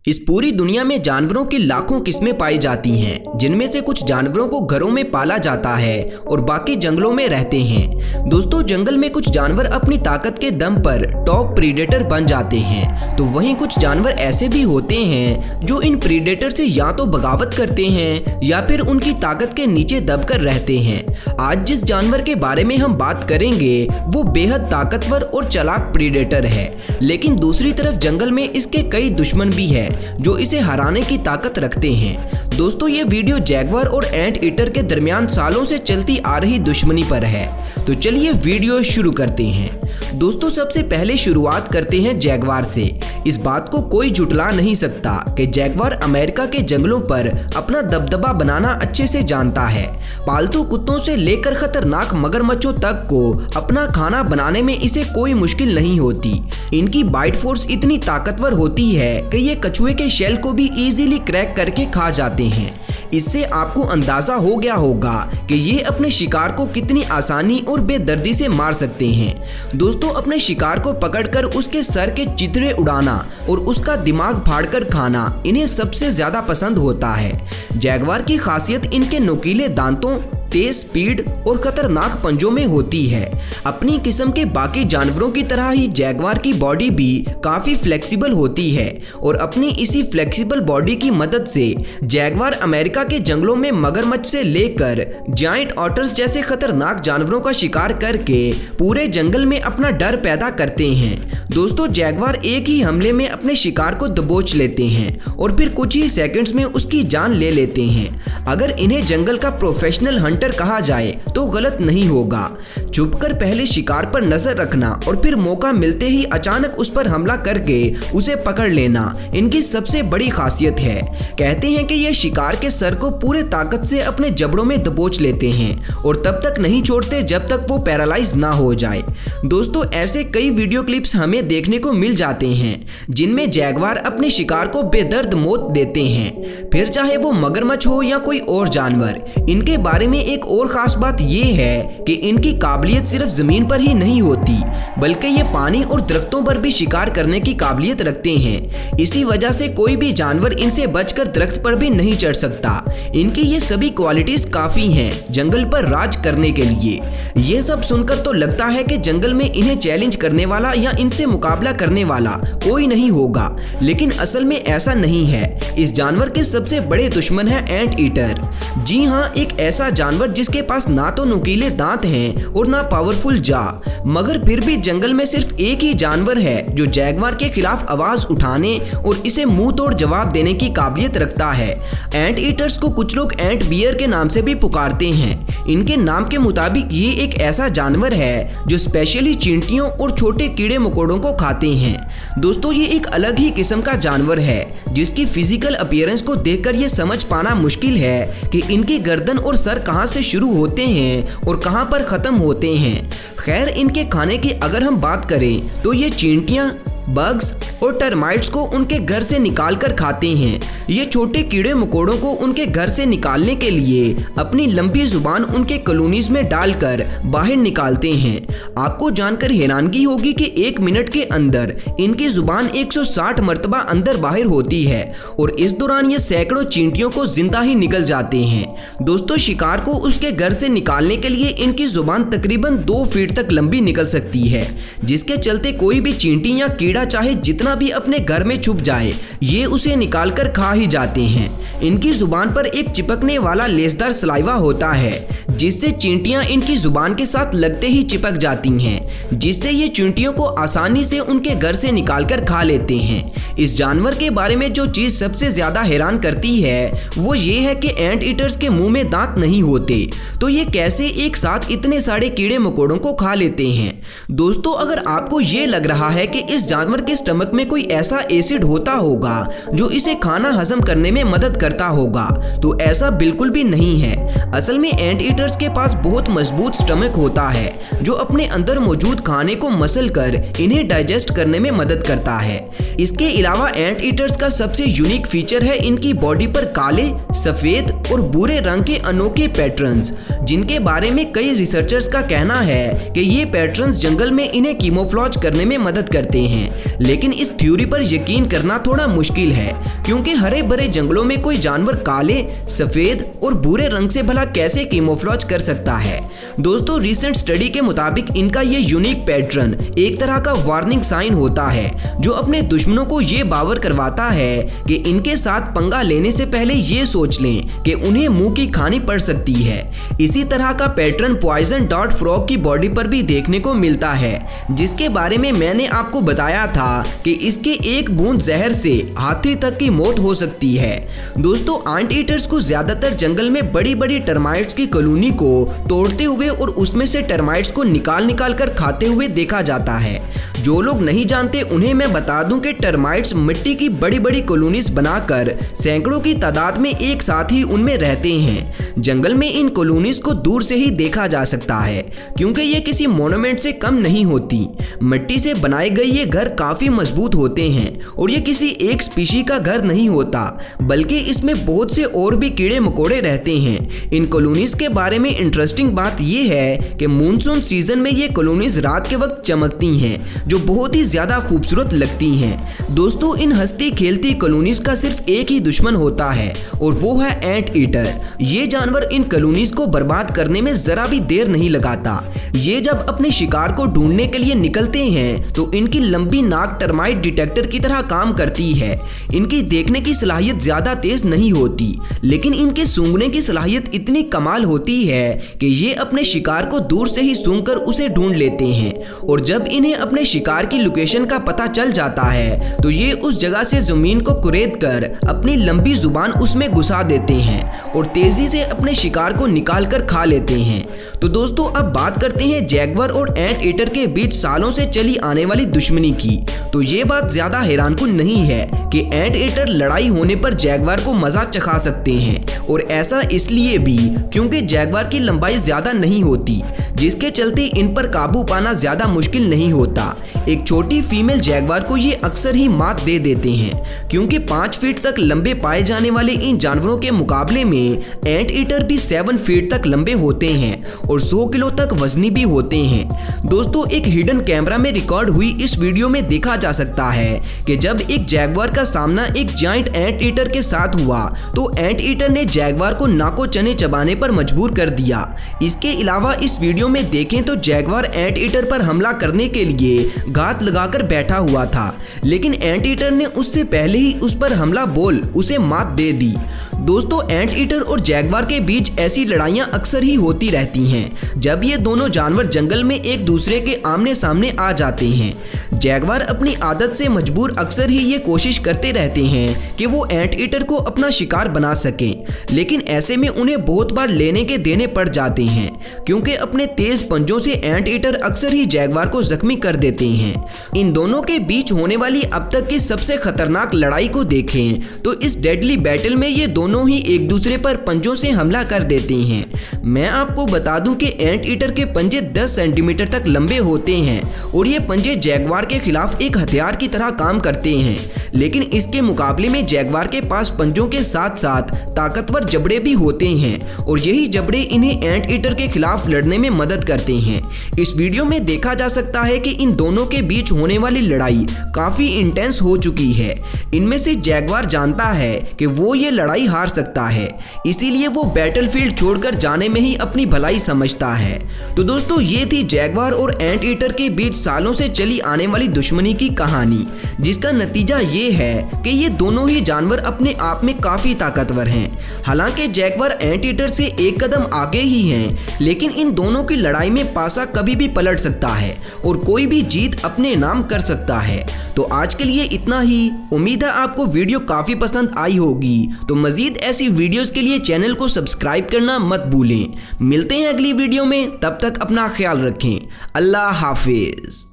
इस पूरी दुनिया में जानवरों की लाखों किस्में पाई जाती हैं, जिनमें से कुछ जानवरों को घरों में पाला जाता है और बाकी जंगलों में रहते हैं। दोस्तों, जंगल में कुछ जानवर अपनी ताकत के दम पर टॉप प्रीडेटर बन जाते हैं, तो वहीं कुछ जानवर ऐसे भी होते हैं जो इन प्रीडेटर से या तो बगावत करते हैं या फिर उनकी ताकत के नीचे दबकर रहते हैं। आज जिस जानवर के बारे में हम बात करेंगे वो बेहद ताकतवर और चालाक प्रीडेटर है, लेकिन दूसरी तरफ जंगल में इसके कई दुश्मन भी हैं जो इसे हराने की ताकत रखते हैं। दोस्तों, ये वीडियो जैगवार और एंट ईटर के दरमियान सालों से चलती आ रही दुश्मनी पर है। तो चलिए वीडियो शुरू करते हैं। दोस्तों, सबसे पहले शुरुआत करते हैं जैगवार से। इस बात को कोई झुटला नहीं सकता कि जैगवार अमेरिका के जंगलों पर अपना दबदबा बनाना अच्छे से जानता है। पालतू कुत्तों से लेकर खतरनाक मगरमच्छों तक को अपना खाना बनाने में इसे कोई मुश्किल नहीं होती। इनकी बाइट फोर्स इतनी ताकतवर होती है कि ये कछुए के शेल को भी इजीली क्रैक करके खा जाते हैं। इससे आपको अंदाजा हो गया होगा कि ये अपने शिकार को कितनी आसानी और बेदर्दी से मार सकते हैं। दोस्तों, अपने शिकार को पकड़कर उसके सर के चिथड़े उड़ाना और उसका दिमाग फाड़कर खाना इन्हें सबसे ज्यादा पसंद होता है। जैगवार की खासियत इनके नुकीले दांतों, तेज स्पीड और खतरनाक पंजों में होती है। अपनी किस्म के बाकी जानवरों की तरह ही जैगवार की बॉडी भी काफी फ्लेक्सिबल होती है और अपनी इसी फ्लेक्सिबल बॉडी की मदद से जैगवार अमेरिका के जंगलों में मगरमच्छ से लेकर जायंट ऑटर्स जैसे खतरनाक जानवरों का शिकार करके पूरे जंगल में अपना डर पैदा करते हैं। दोस्तों, जैगवार एक ही हमले में अपने शिकार को दबोच लेते हैं और फिर कुछ ही सेकंड्स में उसकी जान ले लेते हैं। अगर इन्हें जंगल का प्रोफेशनल हंटर कहा जाए तो गलत नहीं होगा। छुपकर पहले शिकार पर नजर रखना और फिर मौका मिलते ही अचानक उस पर हमला करके उसे पकड़ लेना इनकी सबसे बड़ी खासियत है। कहते हैं कि ये शिकार के सर को पूरे ताकत से अपने जबड़ों में दबोच लेते हैं और तब तक नहीं छोड़ते जब तक वो पैरालाइज ना हो जाए। दोस्तों, ऐसे कई वीडियो क्लिप्स हमें देखने को मिल जाते हैं जिनमें जैगवार अपने शिकार को बेदर्द मौत देते हैं, फिर चाहे वो मगरमच्छ हो या कोई और जानवर। इनके बारे में एक और खास बात ये है कि इनकी काबिलियत सिर्फ जमीन पर ही नहीं होती, बल्कि ये पानी और दरख्तों पर भी शिकार करने की काबिलियत रखते हैं। इसी वजह से कोई भी जानवर इनसे बचकर दरख्त पर भी नहीं चढ़ सकता। इनकी ये सभी क्वालिटीज काफी हैं जंगल पर राज करने के लिए। ये सब सुनकर तो लगता है कि जंगल में इन्हें चैलेंज करने वाला या इनसे मुकाबला करने वाला कोई नहीं होगा, लेकिन असल में ऐसा नहीं है। इस जानवर के सबसे बड़े दुश्मन है एंट ईटर। जी हाँ, एक ऐसा जानवर जिसके पास ना तो नुकीले दांत हैं और ना पावरफुल जा, मगर फिर भी जंगल में सिर्फ एक ही जानवर है जो जैगवार के खिलाफ आवाज उठाने और इसे मुंह तोड़ जवाब देने की काबिलियत रखता है। एंट ईटर्स को कुछ लोग एंट बियर के नाम से भी पुकारते हैं। इनके नाम के मुताबिक ये एक ऐसा जानवर है जो स्पेशली चींटियों और छोटे कीड़े मकोड़ों को खाते हैं। दोस्तों, ये एक अलग ही किस्म का जानवर है जिसकी फिजिकल अपीयरेंस को देखकर ये समझ पाना मुश्किल है कि इनकी गर्दन और सर कहां से शुरू होते हैं और कहां पर खत्म होते हैं। खैर, इनके खाने की अगर हम बात करें तो ये चींटियां, बग्स और टर्माइट्स को उनके घर से निकाल कर खाते हैं। ये छोटे कीड़े मकोड़ों को उनके घर से निकालने के लिए अपनी लंबी जुबान उनके कॉलोनीज में डालकर बाहर निकालते हैं। आपको जानकर हैरानगी होगी कि 1 मिनट के अंदर इनकी जुबान 160 मरतबा अंदर बाहर होती है और इस दौरान ये सैकड़ों चींटियों को जिंदा ही निकल जाते हैं। दोस्तों, शिकार को उसके घर से निकालने के लिए इनकी जुबान तकरीबन 2 फीट तक लंबी निकल सकती है, जिसके चलते कोई भी चींटी या कीड़ा चाहे जितना भी अपने घर में छुप जाए, ये उसे निकालकर खा ही जाते हैं। इनकी जुबान पर एक चिपकने वाला लेसदार सलाइवा होता है जिससे चींटियां इनकी जुबान के साथ लगते ही चिपक जाती हैं, जिससे ये चींटियों को आसानी से उनके घर से निकालकर खा लेते हैं। इस जानवर के बारे में जो चीज सबसे ज्यादा हैरान करती है वो ये है कि एंट ईटर्स के मुंह में दांत नहीं होते, तो ये कैसे एक साथ इतने सारे कीड़े मकोड़ों को खा लेते हैं। दोस्तों, अगर आपको ये लग रहा है कि इस जानवर के स्टमक में कोई ऐसा एसिड होता होगा जो इसे खाना हजम करने में मदद करता होगा, तो ऐसा बिल्कुल भी नहीं है। असल में एंट ईटर्स के पास बहुत मजबूत स्टमक होता है जो अपने अंदर मौजूद खाने को मसल कर इन्हें डाइजेस्ट करने में मदद करता है। इसके अलावा एंट ईटर्स का सबसे यूनिक फीचर है इनकी बॉडी पर काले, सफेद और भूरे रंग के अनोखे पैटर्न्स, जिनके बारे में कई रिसर्चर्स का कहना है कि ये पैटर्न्स जंगल में इन्हें कैमोफ्लेज करने में मदद करते हैं। लेकिन इस थ्योरी पर यकीन करना थोड़ा मुश्किल है, क्योंकि हरे भरे जंगलों में कोई जानवर काले, सफेद और भूरे रंग से भला कैसे कैमोफ्लेज कर सकता है। दोस्तों, रिसेंट स्टडी के मुताबिक इनका ये यूनिक पैटर्न एक तरह का वार्निंग साइन होता है, जो अपने दुश्मनों को ये बावर करवाता है कि इनके साथ पंगा लेने से पहले ये सोच लें कि उन्हें मुंह की खानी पड़ सकती है। इसी तरह का पैटर्न पॉइजन डार्ट फ्रॉग की बॉडी पर भी देखने को मिलता है, जिसके बारे में मैंने आपको बताया था कि इसके एक बूंद जहर से हाथी तक की मौत हो सकती है। दोस्तों, एंट ईटर्स को ज्यादातर जंगल में बड़ी बड़ी टर्माइट्स की कॉलोनी को तोड़ते हुए और उसमें से टर्माइट्स को निकाल कर खाते हुए देखा जाता है। जो लोग नहीं जानते उन्हें मैं बता दूं कि टर्माइट्स मिट्टी की बड़ी बड़ी कॉलोनीज बनाकर सैकड़ों की तादाद में एक साथ ही उनमें रहते हैं। जंगल में इन कॉलोनीज को दूर से ही देखा जा सकता है, क्योंकि ये किसी मोन्यूमेंट से कम नहीं होती। मिट्टी से बनाए गए ये घर काफी मजबूत होते हैं और ये किसी एक स्पीशी का घर नहीं होता, बल्कि इसमें बहुत से और भी कीड़े मकोड़े रहते हैं। इन कॉलोनीज के बारे में इंटरेस्टिंग बात यह है कि मानसून सीजन में ये कॉलोनीज रात के वक्त चमकती हैं, जो बहुत ही ज्यादा खूबसूरत लगती हैं। दोस्तों, इन हंसती खेलती कॉलोनीज का सिर्फ एक ही दुश्मन होता है और वो है एंट ईटर। ये जानवर इन कॉलोनीज को बर्बाद करने में जरा भी देर नहीं लगाता। ये जब अपने शिकार को ढूंढने के लिए निकलते हैं तो इनकी लंबी नाक टर्माइट डिटेक्टर की तरह काम करती है। इनकी देखने की सलाहियत ज्यादा तेज नहीं होती, लेकिन इनके सूंघने की सलाहियत इतनी कमाल होती है कि ये अपने शिकार को दूर से ही सूंघकर उसे ढूंढ लेते हैं। और जब इन्हें अपने शिकार की लोकेशन का पता चल जाता है तो ये उस जगह से जमीन को कुरेद कर अपनी लंबी जुबान उसमें घुसा देते हैं और तेजी से अपने शिकार को निकाल कर खा लेते हैं। तो दोस्तों, अब बात करते हैं जैगवर और एंट ईटर के बीच सालों से चली आने वाली दुश्मनी की। तो ये बात ज्यादा हैरानकुन नहीं है कि एंट ईटर लड़ाई होने पर जैगवार को मजाक चखा सकते हैं, और ऐसा इसलिए भी क्योंकि जैगवार की लंबाई ज्यादा नहीं होती, जिसके चलते इन पर काबू पाना ज्यादा मुश्किल नहीं होता। एक छोटी फीमेल जैगवार को ये अक्सर ही मात दे देते हैं, क्योंकि 5 फीट तक लंबे पाए जाने वाले इन जानवरों के मुकाबले में एंट ईटर भी 7 फीट तक लंबे होते हैं और 100 किलो तक वजनी भी होते हैं। दोस्तों, एक हिडन कैमरा में रिकॉर्ड हुई इस वीडियो में देखा जा सकता है कि जब एक जैगवार का सामना एक जायंट एंट ईटर के साथ हुआ तो एंट ईटर ने जैगवार को नाको चने चबाने पर मजबूर कर दिया। इसके अलावा इस वीडियो में देखें तो जैगवार एंट ईटर पर हमला करने के लिए घात लगाकर बैठा हुआ था, लेकिन एंट ईटर ने उससे पहले ही उस पर हमला बोल उसे मात दे दी। दोस्तों, एंट ईटर और जैगवार के बीच ऐसी लड़ाइयां अक्सर ही होती रहती हैं जब ये दोनों जानवर जंगल में एक दूसरे के आमने सामने आ जाते हैं। जैगवार अपनी आदत से मजबूर अक्सर ही ये कोशिश करते रहते हैं कि वो एंट ईटर को अपना शिकार बना सकें, लेकिन ऐसे में उन्हें बहुत बार लेने के देने पड़ जाते हैं, क्योंकि अपने तेज पंजों से एंट ईटर अक्सर ही जैगवार को जख्मी कर देते हैं। इन दोनों के बीच होने वाली अब तक की सबसे खतरनाक लड़ाई को देखें तो इस डेडली बैटल में ये दोनों ही एक दूसरे पर पंजों से हमला कर देते हैं। मैं आपको बता दूं कि एंट ईटर के पंजे 10 सेंटीमीटर तक लंबे होते हैं और ये पंजे जैगवार के खिलाफ एक हथियार की तरह काम करते हैं, लेकिन इसके मुकाबले में जैगवार के पास पंजों के साथ साथ ताकतवर जबड़े भी होते हैं और यही जबड़े इन्हें एंट ईटर के खिलाफ लड़ने में मदद करते हैं। इस वीडियो में देखा जा सकता है कि इन दोनों के बीच होने वाली लड़ाई काफी इंटेंस हो चुकी है। इनमें से जैगवार जानता है कि वो ये लड़ाई हार सकता है, इसीलिए वो बैटलफील्ड छोड़कर जाने में ही अपनी भलाई समझता है। तो दोस्तों, ये थी जैगवार और एंट ईटर के बीच सालों से चली आने वाली दुश्मनी की कहानी, जिसका नतीजा ये है कि ये दोनों ही जानवर अपने आप में काफी ताकतवर हैं। हालांकि जैगवार एंट ईटर से एक कदम आगे ही हैं, लेकिन इन दोनों की लड़ाई में पासा कभी भी पलट सकता है और कोई भी जीत अपने नाम कर सकता है। तो आज के लिए इतना ही। उम्मीद है आपको वीडियो काफी पसंद आई होगी। तो मजीद ऐसी वीडियोस के लिए चैनल को सब्सक्राइब करना मत भूलें। मिलते हैं अगली वीडियो में, तब तक अपना ख्याल रखें। अल्लाह हाफिज।